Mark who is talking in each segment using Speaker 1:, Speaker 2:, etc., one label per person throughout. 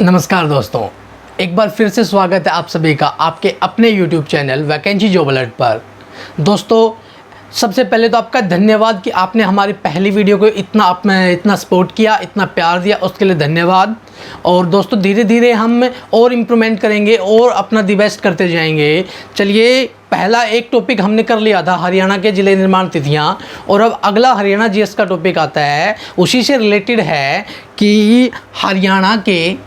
Speaker 1: नमस्कार दोस्तों, एक बार फिर से स्वागत है आप सभी का आपके अपने YouTube channel vacancy job alert पर। दोस्तों, सबसे पहले तो आपका धन्यवाद कि आपने हमारी पहली वीडियो को इतना सपोर्ट किया, इतना प्यार दिया, उसके लिए धन्यवाद। और दोस्तों, धीरे धीरे हम और इम्प्रूवमेंट करेंगे और अपना दी बेस्ट करते जाएंगे। चलिए, पहला एक टॉपिक हमने कर लिया था हरियाणा के ज़िले निर्माण तिथियां, और अब अगला हरियाणा जीएस का टॉपिक आता है। उसी से रिलेटेड है कि हरियाणा के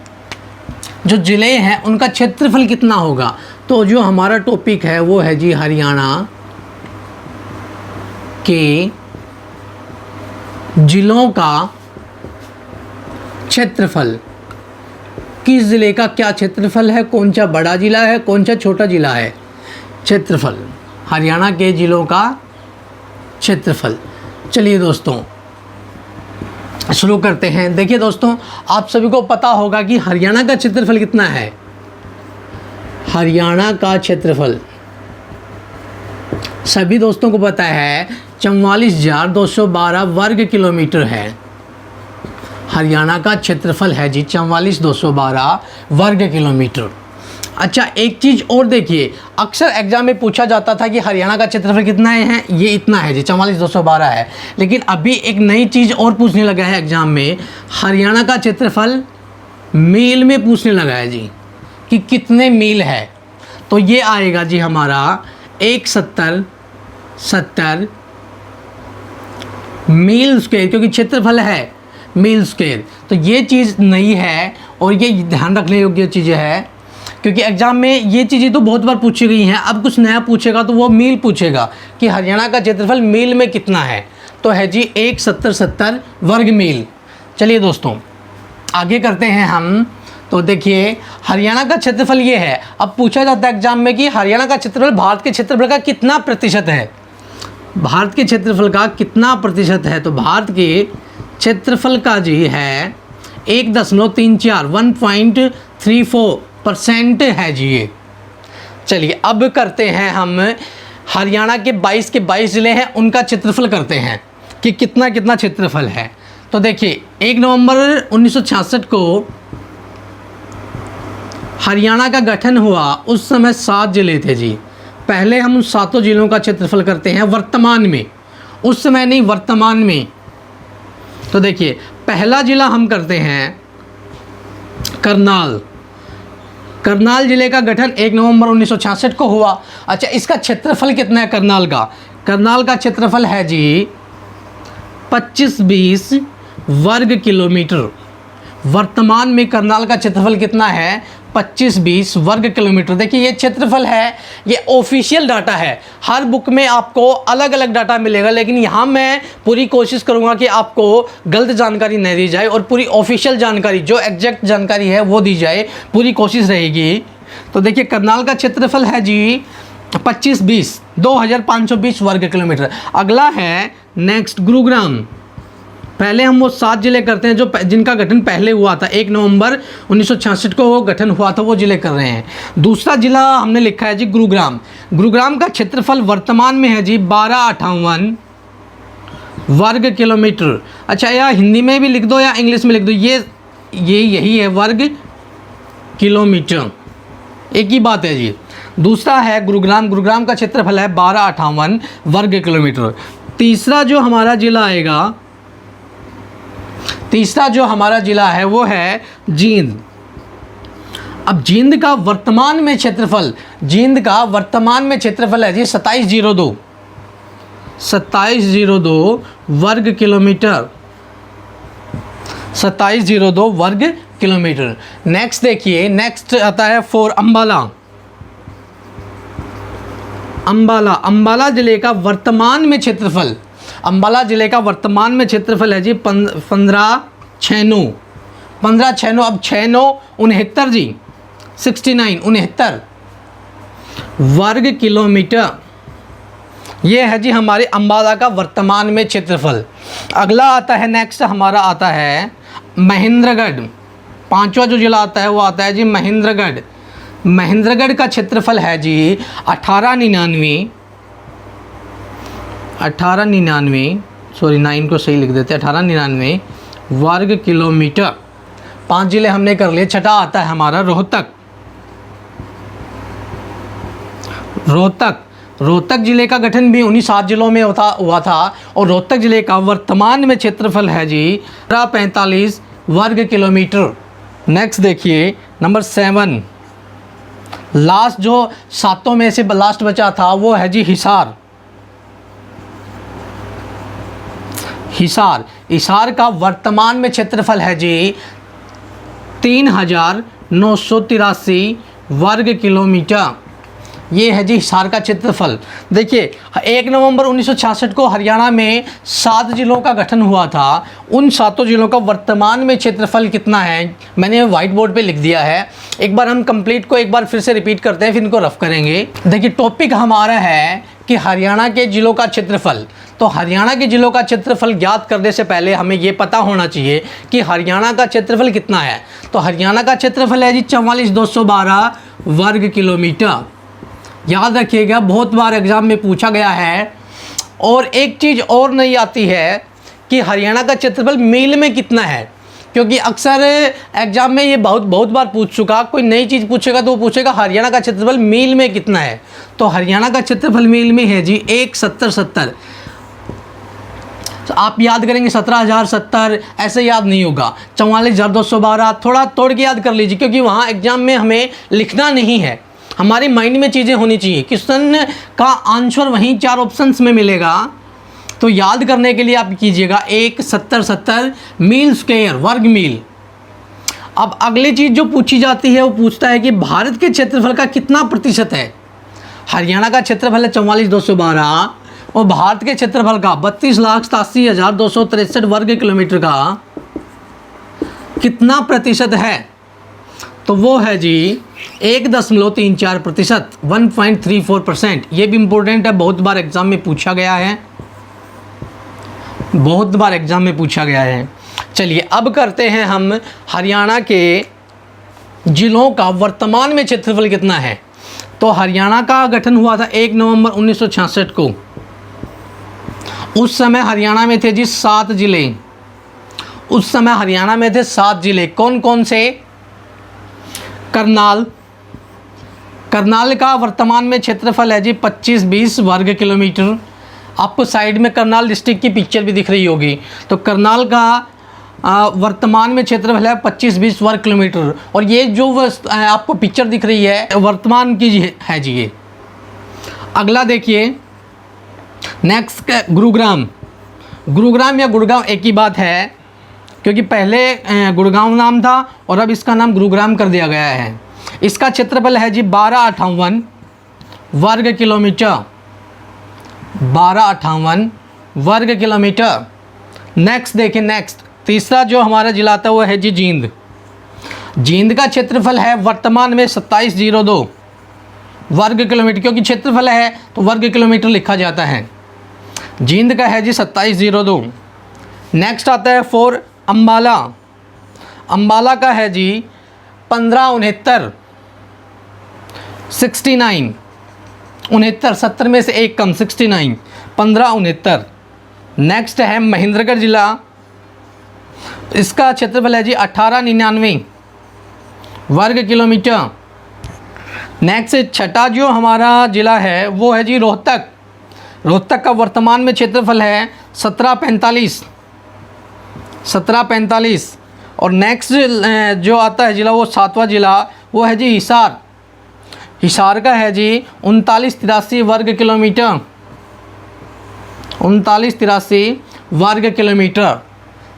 Speaker 1: जो ज़िले हैं उनका क्षेत्रफल कितना होगा। तो जो हमारा टॉपिक है वो है जी हरियाणा के ज़िलों का क्षेत्रफल। किस ज़िले का क्या क्षेत्रफल है, कौन सा बड़ा ज़िला है, कौन सा छोटा ज़िला है। क्षेत्रफल, हरियाणा के ज़िलों का क्षेत्रफल। चलिए दोस्तों, शुरू करते हैं। देखिए दोस्तों, आप सभी को पता होगा कि हरियाणा का क्षेत्रफल कितना है। हरियाणा का क्षेत्रफल सभी दोस्तों को पता है 44,212 वर्ग किलोमीटर है। हरियाणा का क्षेत्रफल है जी 44,212 वर्ग किलोमीटर। अच्छा, एक चीज़ और देखिए, अक्सर एग्जाम में पूछा जाता था कि हरियाणा का क्षेत्रफल कितना है, ये इतना है जी 44,212 है। लेकिन अभी एक नई चीज़ और पूछने लगा है एग्जाम में, हरियाणा का क्षेत्रफल मील में पूछने लगा है जी कि कितने मील है। तो ये आएगा जी हमारा 170 मील स्क्वायर, क्योंकि क्षेत्रफल है मील स्क्वायर। तो ये चीज़ नई है और ये ध्यान रखने योग्य चीज़ें है, क्योंकि एग्जाम में ये चीज़ें तो बहुत बार पूछी गई हैं। अब कुछ नया पूछेगा तो वो मील पूछेगा कि हरियाणा का क्षेत्रफल मील में कितना है। तो है जी 170 वर्ग मील। चलिए दोस्तों, आगे करते हैं हम। तो देखिए, हरियाणा का क्षेत्रफल ये है। अब पूछा जाता है एग्जाम में कि हरियाणा का क्षेत्रफल भारत के क्षेत्रफल का कितना प्रतिशत है। भारत के क्षेत्रफल का कितना प्रतिशत है। तो भारत के क्षेत्रफल का जी है 1.34 1.34% है जी ये। चलिए, अब करते हैं हम हरियाणा के 22 ज़िले हैं उनका क्षेत्रफल करते हैं कि कितना कितना क्षेत्रफल है। तो देखिए, 1 नवंबर 1966 को हरियाणा का गठन हुआ। उस समय 7 ज़िले थे जी। पहले हम उन 7 ज़िलों का क्षेत्रफल करते हैं वर्तमान में, उस समय नहीं, वर्तमान में। तो देखिए, पहला ज़िला हम करते हैं करनाल। करनाल ज़िले का गठन 1 नवंबर 1966 को हुआ। अच्छा, इसका क्षेत्रफल कितना है करनाल का। करनाल का क्षेत्रफल है जी 2520 वर्ग किलोमीटर। वर्तमान में करनाल का क्षेत्रफल कितना है, 2520 वर्ग किलोमीटर। देखिए, ये क्षेत्रफल है, ये ऑफिशियल डाटा है। हर बुक में आपको अलग अलग डाटा मिलेगा, लेकिन यहाँ मैं पूरी कोशिश करूँगा कि आपको गलत जानकारी नहीं दी जाए और पूरी ऑफिशियल जानकारी, जो एग्जैक्ट जानकारी है वो दी जाए, पूरी कोशिश रहेगी। तो देखिए, करनाल का क्षेत्रफल है जी 2520 वर्ग किलोमीटर। अगला है नेक्स्ट गुरुग्राम। पहले हम वो 7 ज़िले करते हैं जो जिनका गठन पहले हुआ था। 1 नवंबर 1966 को वो गठन हुआ था, वो ज़िले कर रहे हैं। दूसरा ज़िला हमने लिखा है जी गुरुग्राम। गुरुग्राम का क्षेत्रफल वर्तमान में है जी 1258 वर्ग किलोमीटर। अच्छा, या हिंदी में भी लिख दो या इंग्लिश में लिख दो, ये यही है वर्ग किलोमीटर, एक ही बात है जी। दूसरा है गुरुग्राम। गुरुग्राम का क्षेत्रफल है 1258 वर्ग किलोमीटर। तीसरा जो हमारा ज़िला है वो है जींद। अब जींद का वर्तमान में क्षेत्रफल है जी 2702 वर्ग किलोमीटर। 2702 वर्ग किलोमीटर। नेक्स्ट देखिए, नेक्स्ट आता है फॉर अंबाला ज़िले का वर्तमान में क्षेत्रफल। अंबाला ज़िले का वर्तमान में क्षेत्रफल है जी 1596। अब 69 जी 69 वर्ग किलोमीटर। ये है जी हमारे अंबाला का वर्तमान में क्षेत्रफल। अगला आता है, नेक्स्ट हमारा आता है महेंद्रगढ़। 5वां जो ज़िला आता है वो आता है जी महेंद्रगढ़। महेंद्रगढ़ का क्षेत्रफल है जी 1899 सॉरी 9 को सही लिख देते हैं, 1899 वर्ग किलोमीटर। 5 जिले हमने कर लिए। छठा आता है हमारा रोहतक। रोहतक जिले का गठन भी उन्हीं 7 जिलों में हुआ था और रोहतक जिले का वर्तमान में क्षेत्रफल है जी 45 वर्ग किलोमीटर। नेक्स्ट देखिए नंबर 7, लास्ट जो 7 में से लास्ट बचा था वो है जी हिसार का वर्तमान में क्षेत्रफल है जी 3983 वर्ग किलोमीटर। ये है जी हिसार का क्षेत्रफल। देखिए 1 नवंबर 1966 को हरियाणा में 7 जिलों का गठन हुआ था। उन 7 जिलों का वर्तमान में क्षेत्रफल कितना है मैंने व्हाइट बोर्ड पे लिख दिया है। एक बार हम कंप्लीट को एक बार फिर से रिपीट करते हैं, फिर इनको रफ करेंगे। देखिए टॉपिक हमारा है कि हरियाणा के जिलों का क्षेत्रफल। तो हरियाणा के जिलों का क्षेत्रफल ज्ञात करने से पहले हमें ये पता होना चाहिए कि हरियाणा का क्षेत्रफल कितना है। तो हरियाणा का क्षेत्रफल है जी 44,212 वर्ग किलोमीटर। याद रखिएगा, बहुत बार एग्ज़ाम में पूछा गया है। और एक चीज़ और नहीं आती है कि हरियाणा का क्षेत्रफल मील में कितना है, क्योंकि अक्सर एग्ज़ाम में ये बहुत बार पूछ चुका। कोई नई चीज़ पूछेगा तो वो पूछेगा हरियाणा का क्षेत्रफल मील में कितना है। तो हरियाणा का क्षेत्रफल मील में है जी 1,70,70। तो आप याद करेंगे 17,070, ऐसे याद नहीं होगा। 44,212 थोड़ा तोड़ के याद कर लीजिए, क्योंकि वहाँ एग्ज़ाम में हमें लिखना नहीं है, हमारी माइंड में चीज़ें होनी चाहिए। क्वेश्चन का आंसर वहीं 4 ऑप्शंस में मिलेगा। तो याद करने के लिए आप कीजिएगा 1,70,70 मील स्क्वायर, वर्ग मील। अब अगली चीज़ जो पूछी जाती है वो पूछता है कि भारत के क्षेत्रफल का कितना प्रतिशत है। हरियाणा का क्षेत्रफल है 44,212 और भारत के क्षेत्रफल का 32,87,263 वर्ग किलोमीटर का कितना प्रतिशत है। तो वो है जी 1.34%, 1.34%। ये भी इम्पोर्टेंट है, बहुत बार एग्ज़ाम में पूछा गया है, चलिए अब करते हैं हम हरियाणा के जिलों का वर्तमान में क्षेत्रफल कितना है। तो हरियाणा का गठन हुआ था 1 नवंबर 1966 को। उस समय हरियाणा में थे जी 7 जिले। कौन कौन से? करनाल का वर्तमान में क्षेत्रफल है जी 25-20 वर्ग किलोमीटर। आपको साइड में करनाल डिस्ट्रिक्ट की पिक्चर भी दिख रही होगी। तो करनाल का वर्तमान में क्षेत्रफल है 25-20 वर्ग किलोमीटर। और ये जो आपको पिक्चर दिख रही है वर्तमान की है जी ये। अगला देखिए नेक्स्ट गुरुग्राम या गुड़गांव एक ही बात है, क्योंकि पहले गुड़गांव नाम था और अब इसका नाम गुरुग्राम कर दिया गया है। इसका क्षेत्रफल है जी 1258 वर्ग किलोमीटर। 1258 वर्ग किलोमीटर। नेक्स्ट देखिए, नेक्स्ट तीसरा जो हमारा जिला आता है वो है जी जींद का क्षेत्रफल है वर्तमान में 2702 वर्ग किलोमीटर, क्योंकि क्षेत्रफल है तो वर्ग किलोमीटर लिखा जाता है। जींद का है जी 2702। नेक्स्ट आता है 4 अम्बाला का है जी 1569, 69 70 में से एक कम 69, 1569। नेक्स्ट है महेंद्रगढ़ जिला, इसका क्षेत्रफल है जी 1899 वर्ग किलोमीटर। नेक्स्ट छठा जो हमारा जिला है वो है जी रोहतक का वर्तमान में क्षेत्रफल है 1745। और नेक्स्ट जो आता है जिला वो 7वां जिला वो है जी हिसार का है जी 3983 वर्ग किलोमीटर। 3983 वर्ग किलोमीटर।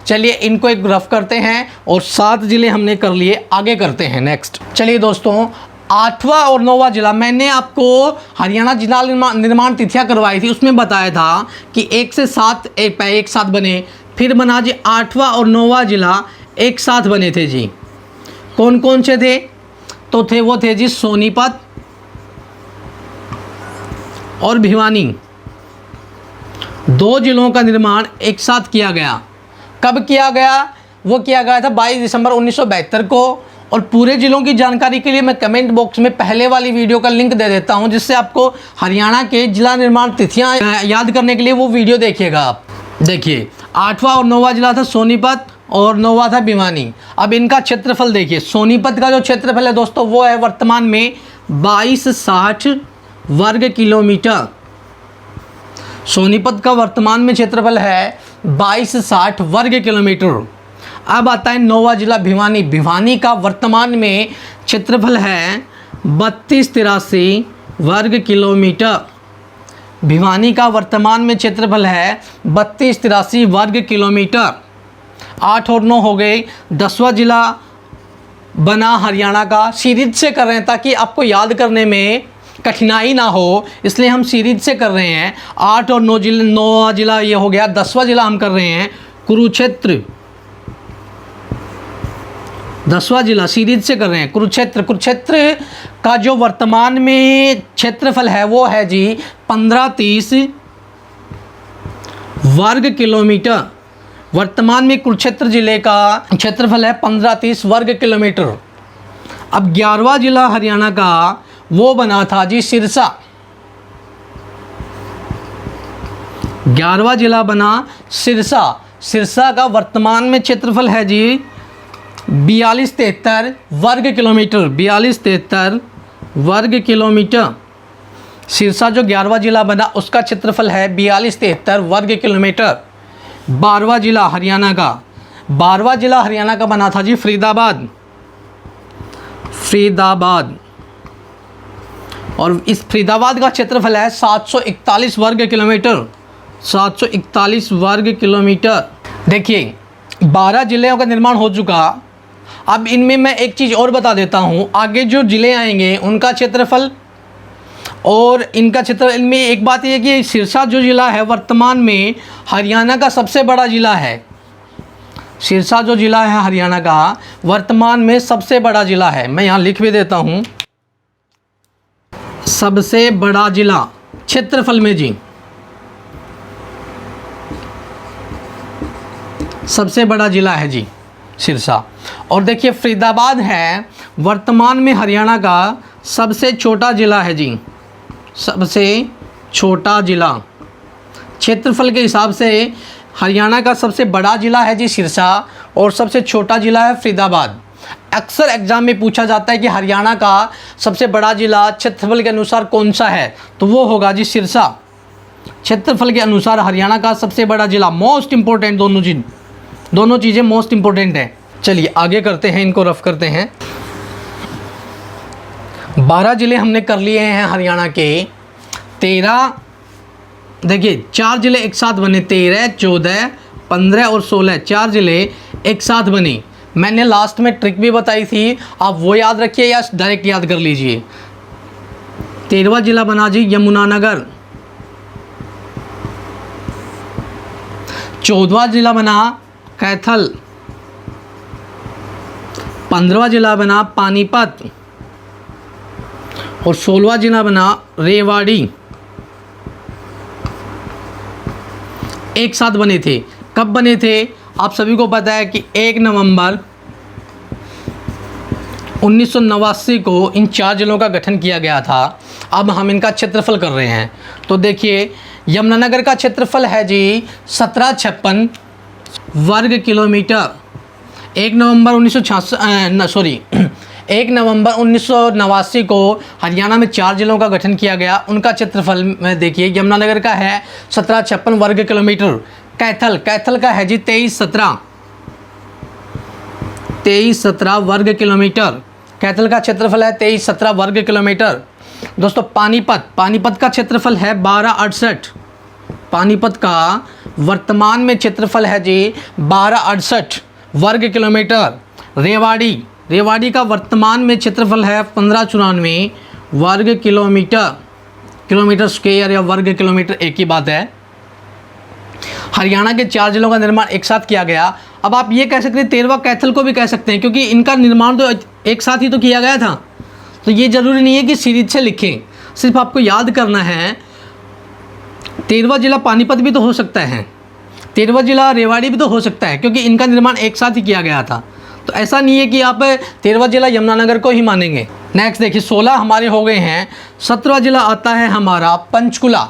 Speaker 1: चलिए इनको एक रफ करते हैं और 7 जिले हमने कर लिए, आगे करते हैं नेक्स्ट। चलिए दोस्तों 8वां और 9वां जिला, मैंने आपको हरियाणा जिला निर्माण तिथियां करवाई थी, उसमें बताया था कि 1 से 7 एक साथ बने, फिर बना जी 8वां और 9वां जिला एक साथ बने थे जी। कौन कौन से थे? तो वो थे जी सोनीपत और भिवानी। 2 जिलों का निर्माण एक साथ किया गया। कब किया गया? वो किया गया था 22 दिसंबर 1972 को। और पूरे ज़िलों की जानकारी के लिए मैं कमेंट बॉक्स में पहले वाली वीडियो का लिंक दे देता हूं, जिससे आपको हरियाणा के जिला निर्माण तिथियां याद करने के लिए वो वीडियो देखिएगा आप। देखिए 8वां और 9वां जिला था सोनीपत और 9वां था भिवानी। अब इनका क्षेत्रफल देखिए, सोनीपत का जो क्षेत्रफल है दोस्तों वो है वर्तमान में 2260 वर्ग किलोमीटर। सोनीपत का वर्तमान में क्षेत्रफल है 2260 वर्ग किलोमीटर। अब आता है 9वां जिला भिवानी। भिवानी का वर्तमान में क्षेत्रफल है 3283 वर्ग किलोमीटर। भिवानी का वर्तमान में क्षेत्रफल है 3283 वर्ग किलोमीटर। 8 और 9 हो गए। 10वां जिला बना हरियाणा का। सीरीज से कर रहे हैं ताकि आपको याद करने में कठिनाई ना हो, इसलिए हम सीरीज से कर रहे हैं। 8 और 9 जिले, 9वां जिला ये हो गया। 10वां जिला हम कर रहे हैं कुरुक्षेत्र। 10वां जिला सीरीज से कर रहे हैं कुरुक्षेत्र। कुरुक्षेत्र का जो वर्तमान में क्षेत्रफल है वो है जी 1530 वर्ग किलोमीटर। वर्तमान में कुरुक्षेत्र जिले का क्षेत्रफल है 1530 वर्ग किलोमीटर। अब 11वां जिला हरियाणा का वो बना था जी सिरसा। 11वां जिला बना सिरसा। सिरसा का वर्तमान में क्षेत्रफल है जी 4273 वर्ग किलोमीटर। 4273 वर्ग किलोमीटर। सिरसा जो 11वां जिला बना उसका क्षेत्रफल है 4273 वर्ग किलोमीटर। 12वां जिला हरियाणा का, 12वां जिला हरियाणा का बना था जी फरीदाबाद। फरीदाबाद, और इस फरीदाबाद का क्षेत्रफल है 741 वर्ग किलोमीटर। 741 वर्ग किलोमीटर। देखिए 12 जिलों का निर्माण हो चुका। अब इनमें मैं एक चीज़ और बता देता हूँ, आगे जो ज़िले आएंगे उनका क्षेत्रफल और इनका क्षेत्रफल। इनमें एक बात यह कि सिरसा जो ज़िला है वर्तमान में हरियाणा का सबसे बड़ा ज़िला है। सिरसा जो ज़िला है हरियाणा का वर्तमान में सबसे बड़ा ज़िला है। मैं यहाँ लिख भी देता हूँ, सबसे बड़ा ज़िला क्षेत्रफल में जी, सबसे बड़ा ज़िला है जी सिरसा। और देखिए फरीदाबाद है वर्तमान में हरियाणा का सबसे छोटा ज़िला है जी, सबसे छोटा ज़िला। क्षेत्रफल के हिसाब से हरियाणा का सबसे बड़ा ज़िला है जी सिरसा और सबसे छोटा ज़िला है फरीदाबाद। अक्सर एग्ज़ाम में पूछा जाता है कि हरियाणा का सबसे बड़ा ज़िला क्षेत्रफल के अनुसार कौन सा है, तो वो होगा जी सिरसा। क्षेत्रफल के अनुसार हरियाणा का सबसे बड़ा ज़िला। मोस्ट इम्पोर्टेंट दोनों चीज़ें मोस्ट इम्पोर्टेंट हैं। चलिए आगे करते हैं, इनको रफ करते हैं। 12 ज़िले हमने कर लिए हैं हरियाणा के। 13, देखिए 4 ज़िले एक साथ बने, 13, 14, 15 और 16 4 ज़िले एक साथ बने। मैंने लास्ट में ट्रिक भी बताई थी, आप वो याद रखिए या डायरेक्ट याद कर लीजिए। 13वां ज़िला बना जी यमुनानगर। 14वां ज़िला बना कैथल। 15वां ज़िला बना पानीपत और 16वां ज़िला बना रेवाड़ी। एक साथ बने थे। कब बने थे आप सभी को पता है कि 1 नवंबर 1989 को इन 4 ज़िलों का गठन किया गया था। अब हम इनका क्षेत्रफल कर रहे हैं। तो देखिए यमुनानगर का क्षेत्रफल है जी 1756 वर्ग किलोमीटर। 1 नवंबर 1989 को हरियाणा में 4 ज़िलों का गठन किया गया। उनका क्षेत्रफल में देखिए यमुनानगर का है 1756 वर्ग किलोमीटर। कैथल का है जी 2317 वर्ग किलोमीटर। कैथल का क्षेत्रफल है 2317 वर्ग किलोमीटर। दोस्तों पानीपत का क्षेत्रफल है 1268। पानीपत का वर्तमान में क्षेत्रफल है जी 1268 वर्ग किलोमीटर। रेवाड़ी का वर्तमान में क्षेत्रफल है 1594 वर्ग किलोमीटर। किलोमीटर स्क्वायर या वर्ग किलोमीटर एक ही बात है। हरियाणा के 4 ज़िलों का निर्माण एक साथ किया गया। अब आप ये कह सकते हैं 13वां कैथल को भी कह सकते हैं, क्योंकि इनका निर्माण तो एक साथ ही तो किया गया था। तो ये ज़रूरी नहीं है कि सीरीज से लिखें, सिर्फ आपको याद करना है। 13वां ज़िला पानीपत भी तो हो सकता है, 13वां ज़िला रेवाड़ी भी तो हो सकता है, क्योंकि इनका निर्माण एक साथ ही किया गया था। तो ऐसा नहीं है कि आप 13वां ज़िला यमुनानगर को ही मानेंगे। नेक्स्ट देखिए 16 हमारे हो गए हैं। 17वां ज़िला आता है हमारा पंचकुला।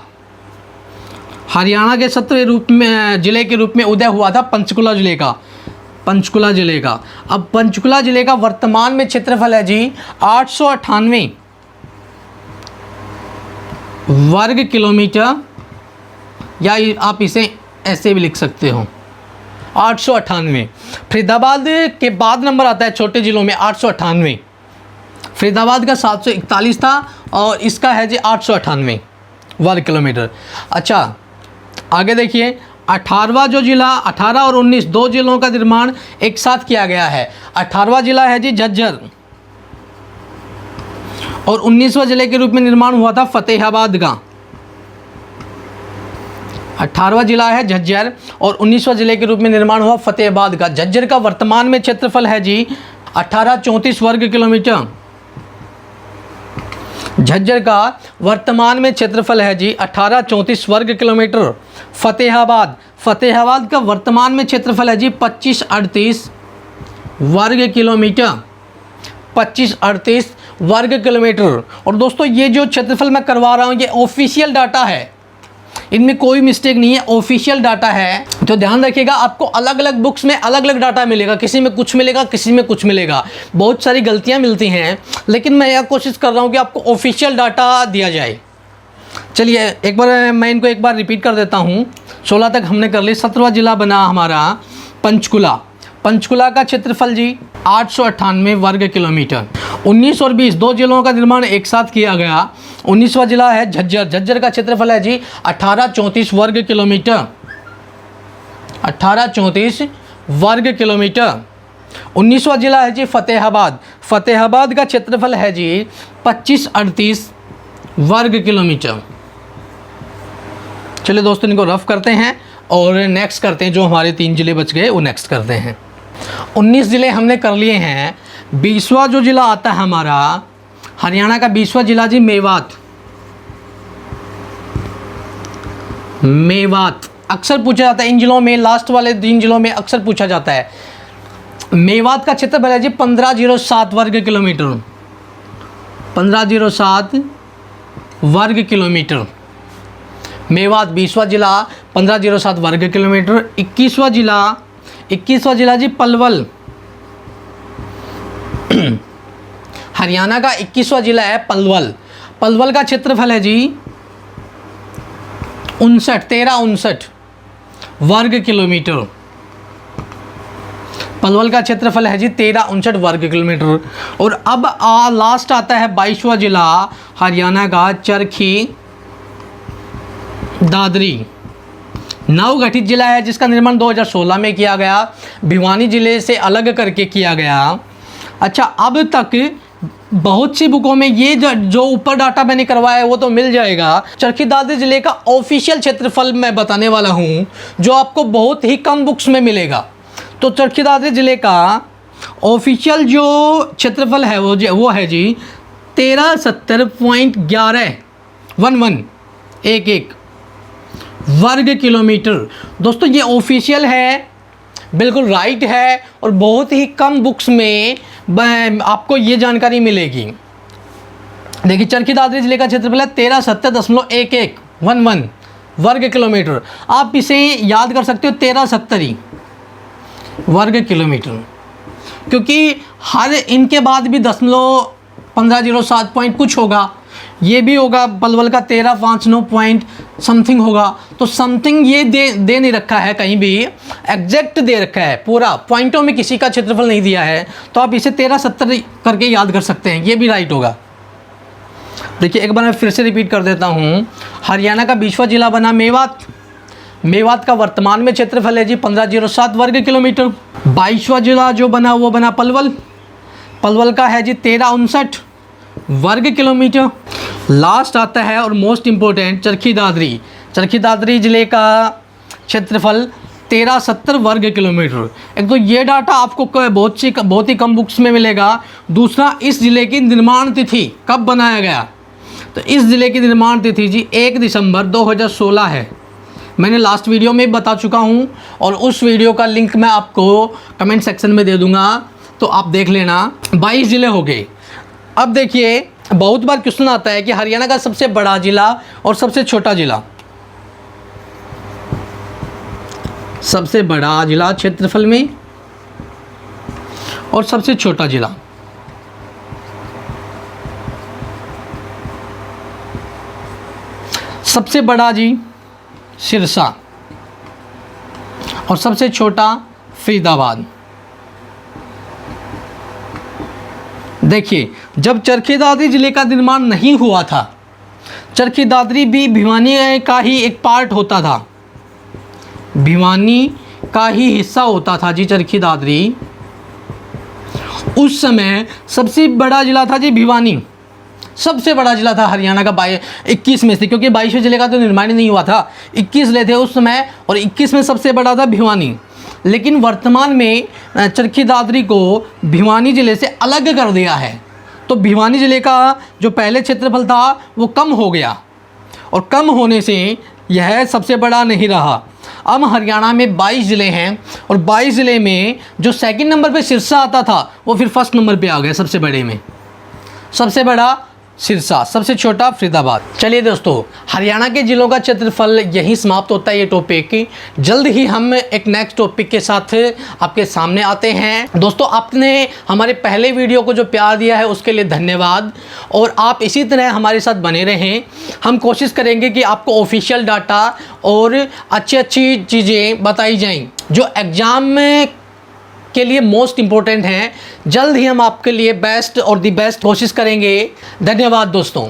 Speaker 1: हरियाणा के 17वें ज़िले के रूप में उदय हुआ था पंचकुला ज़िले का। पंचकुला ज़िले का। अब पंचकुला ज़िले का वर्तमान में क्षेत्रफल है जी 898 वर्ग किलोमीटर, या आप इसे ऐसे भी लिख सकते हो 898। फरीदाबाद के बाद नंबर आता है छोटे ज़िलों में 898। फरीदाबाद का 741 था और इसका है जी 898 वर्ग किलोमीटर। अच्छा आगे देखिए 18वां जो ज़िला, 18 और 19 दो ज़िलों का निर्माण एक साथ किया गया है। 18वां ज़िला है जी झज्जर और 19वां ज़िले के रूप में निर्माण हुआ था फतेहाबाद का। 18वां ज़िला है झज्जर और 19वां ज़िले के रूप में निर्माण हुआ फतेहाबाद का। झज्जर का वर्तमान में क्षेत्रफल है जी 1834 वर्ग किलोमीटर। झज्जर का वर्तमान में क्षेत्रफल है जी 1834 वर्ग किलोमीटर। फतेहाबाद का वर्तमान में क्षेत्रफल है जी 2538 वर्ग किलोमीटर। 2538 वर्ग किलोमीटर। और दोस्तों ये जो क्षेत्रफल मैं करवा रहा हूँ ये ऑफिशियल डाटा है, इनमें कोई मिस्टेक नहीं है, ऑफिशियल डाटा है। तो ध्यान रखिएगा, आपको अलग अलग बुक्स में अलग अलग डाटा मिलेगा, किसी में कुछ मिलेगा, किसी में कुछ मिलेगा, बहुत सारी गलतियां मिलती हैं, लेकिन मैं यह कोशिश कर रहा हूं कि आपको ऑफिशियल डाटा दिया जाए। चलिए एक बार मैं इनको एक बार रिपीट कर देता हूं। 16 तक हमने कर ली। 17वां जिला बना हमारा पंचकुला। पंचकुला का क्षेत्रफल जी 898 वर्ग किलोमीटर। 19 और 20 दो जिलों का निर्माण एक साथ किया गया। 19वां जिला है झज्जर। झज्जर का क्षेत्रफल है जी 1834 वर्ग किलोमीटर। 1834 वर्ग किलोमीटर। 19वां जिला है जी फतेहाबाद। फतेहाबाद का क्षेत्रफल है जी 2538 वर्ग किलोमीटर। चलिए दोस्तों इनको रफ करते हैं और नेक्स्ट करते हैं। जो हमारे 3 ज़िले बच गए वो नेक्स्ट करते हैं। 19 ज़िले हमने कर लिए हैं। 20वां जो ज़िला आता है हमारा हरियाणा का 20वां ज़िला जी मेवात। मेवात अक्सर पूछा जाता है इन ज़िलों में, लास्ट वाले 3 ज़िलों में अक्सर पूछा जाता है। मेवात का क्षेत्रफल है जी 1507 वर्ग किलोमीटर। 1507 वर्ग किलोमीटर। मेवात 20वां ज़िला 1507 वर्ग किलोमीटर। 21वां ज़िला जी पलवल। हरियाणा का 21वां ज़िला है पलवल। पलवल का क्षेत्रफल है जी 1359 वर्ग किलोमीटर। पलवल का क्षेत्रफल है जी 1359 वर्ग किलोमीटर। और अब लास्ट आता है 22वां ज़िला हरियाणा का चरखी दादरी। नवगठित जिला है जिसका निर्माण 2016 में किया गया, भिवानी ज़िले से अलग करके किया गया। अच्छा अब तक बहुत सी बुकों में ये जो ऊपर डाटा मैंने करवाया है वो तो मिल जाएगा। चरखी दादरी ज़िले का ऑफिशियल क्षेत्रफल मैं बताने वाला हूँ जो आपको बहुत ही कम बुक्स में मिलेगा। तो चरखी दादरी ज़िले का ऑफिशियल जो क्षेत्रफल है वो है जी 1370.11 वर्ग किलोमीटर। दोस्तों ये ऑफिशियल है, बिल्कुल राइट है और बहुत ही कम बुक्स में आपको ये जानकारी मिलेगी। देखिए चरखी दादरी ज़िले का क्षेत्रफल है 1370.11 वर्ग किलोमीटर। आप इसे याद कर सकते हो 1370 वर्ग किलोमीटर, क्योंकि हर इनके बाद भी 0.1507 पॉइंट कुछ होगा, ये भी होगा पलवल का 1359 पॉइंट समथिंग होगा। तो समथिंग ये दे नहीं रखा है, कहीं भी एग्जैक्ट दे रखा है, पूरा पॉइंटों में किसी का क्षेत्रफल नहीं दिया है। तो आप इसे 1370 करके याद कर सकते हैं, ये भी राइट होगा। देखिए एक बार मैं फिर से रिपीट कर देता हूँ। हरियाणा का 20वां जिला बना मेवात। मेवात का वर्तमान में क्षेत्रफल है जी 1507 वर्ग किलोमीटर। 22वां जिला जो बना वो बना पलवल। पलवल का है जी 1359 वर्ग किलोमीटर। लास्ट आता है और मोस्ट इम्पोर्टेंट चरखी दादरी। चरखी दादरी ज़िले का क्षेत्रफल 1370 वर्ग किलोमीटर। एक तो ये डाटा आपको बहुत ही कम बुक्स में मिलेगा। दूसरा इस ज़िले की निर्माण तिथि कब बनाया गया, तो इस ज़िले की निर्माण तिथि जी 1 दिसंबर 2016 है। मैंने लास्ट वीडियो में बता चुका हूँ और उस वीडियो का लिंक मैं आपको कमेंट सेक्शन में दे दूँगा, तो आप देख लेना। 22 ज़िले हो गए। अब देखिए बहुत बार क्वेश्चन आता है कि हरियाणा का सबसे बड़ा ज़िला और सबसे छोटा ज़िला। सबसे बड़ा ज़िला क्षेत्रफल में और सबसे छोटा जिला। सबसे बड़ा जी सिरसा और सबसे छोटा फरीदाबाद। देखिए, जब चरखी दादरी ज़िले का निर्माण नहीं हुआ था, चरखी दादरी भी भिवानी का ही एक पार्ट होता था, भिवानी का ही हिस्सा होता था जी चरखी दादरी। उस समय सबसे बड़ा ज़िला था जी भिवानी, सबसे बड़ा ज़िला था हरियाणा का 21 में से, क्योंकि 22वें ज़िले का तो निर्माण ही नहीं हुआ था, 21 ज़िले थे उस समय और 21 में सबसे बड़ा था भिवानी। लेकिन वर्तमान में चरखी दादरी को भिवानी ज़िले से अलग कर दिया है, तो भिवानी ज़िले का जो पहले क्षेत्रफल था वो कम हो गया और कम होने से यह सबसे बड़ा नहीं रहा। अब हरियाणा में 22 ज़िले हैं और 22 ज़िले में जो सेकंड नंबर पे सिरसा आता था वो फिर फर्स्ट नंबर पे आ गया सबसे बड़े में। सबसे बड़ा सिरसा, सबसे छोटा फरीदाबाद। चलिए दोस्तों, हरियाणा के ज़िलों का क्षेत्रफल यहीं समाप्त होता है ये टॉपिक। जल्द ही हम एक नेक्स्ट टॉपिक के साथ आपके सामने आते हैं। दोस्तों, आपने हमारे पहले वीडियो को जो प्यार दिया है उसके लिए धन्यवाद और आप इसी तरह हमारे साथ बने रहें। हम कोशिश करेंगे कि आपको ऑफिशियल डाटा और अच्छी चीज़ें बताई जाएँ जो एग्ज़ाम में के लिए मोस्ट इम्पोर्टेंट हैं। जल्द ही हम आपके लिए बेस्ट और दी बेस्ट कोशिश करेंगे। धन्यवाद दोस्तों।